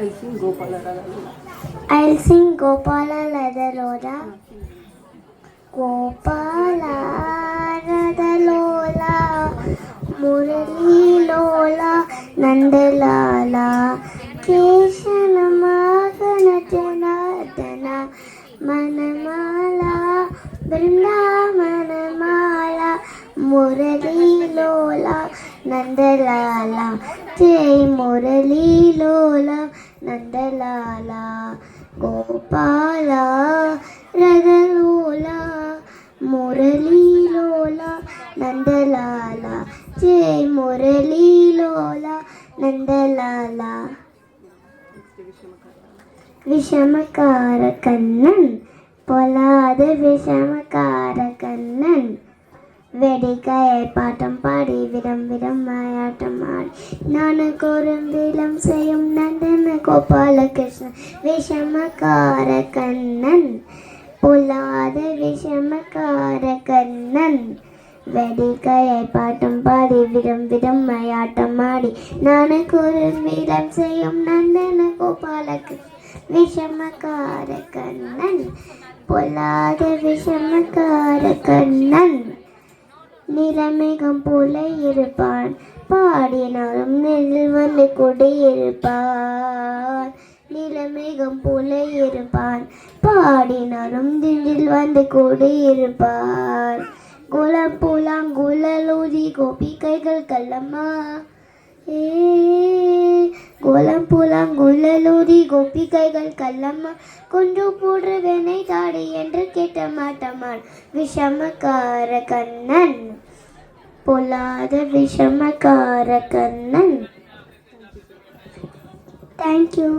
I'll sing Gopala Radalola. I'll sing Gopala Radalola. Gopala Radalola, Murali Lola, Nandalala, Keshana Magana Janardana, Manamala, Vrindavanamala, Murali Lola, Nandalala, Jai Murali Lola, Nandalala, Gopala Radalola, Murali Lola, Nandalala, Jai Murali Lola, Nandalala. Vishamakara Kannan, Polada Vishamakara Kannan, Vedikaya Patam Padi, Vidam Vidam Mayatamad, Nanakoram Vilam Sayam Nandana Gopala Krishna, Vishamakara Kannan, Polada Vishamakara Kannan, Vedikaya Patam Padi, Vidam Vidam Mayatamadi, Nanakoram Vilam Sayam Nandana Gopala Krishna, Vishamakara Kannan, Polada Vishamakara Kannan. நிலமேகம் போல இருப்பான், பாடினாலும் நெல்லில் வந்து கொடியிருப்பான். நிலமேகம் போல இருப்பான், பாடினாலும் நெல்லில் வந்து கொடியிருப்பான். குலம் புலாங்குழலூதி கோபிகைகள் கல்லம்மா, கோலம் புலாங்குழலூதி கோபிகைகள் கல்லம்மா, கொண்டு போடுற வெனை தாடி என்று கேட்ட மாட்டமான். விஷமக்கார கண்ணன், பொல்லாத விஷமக்கார கண்ணன். தேங்க்யூ.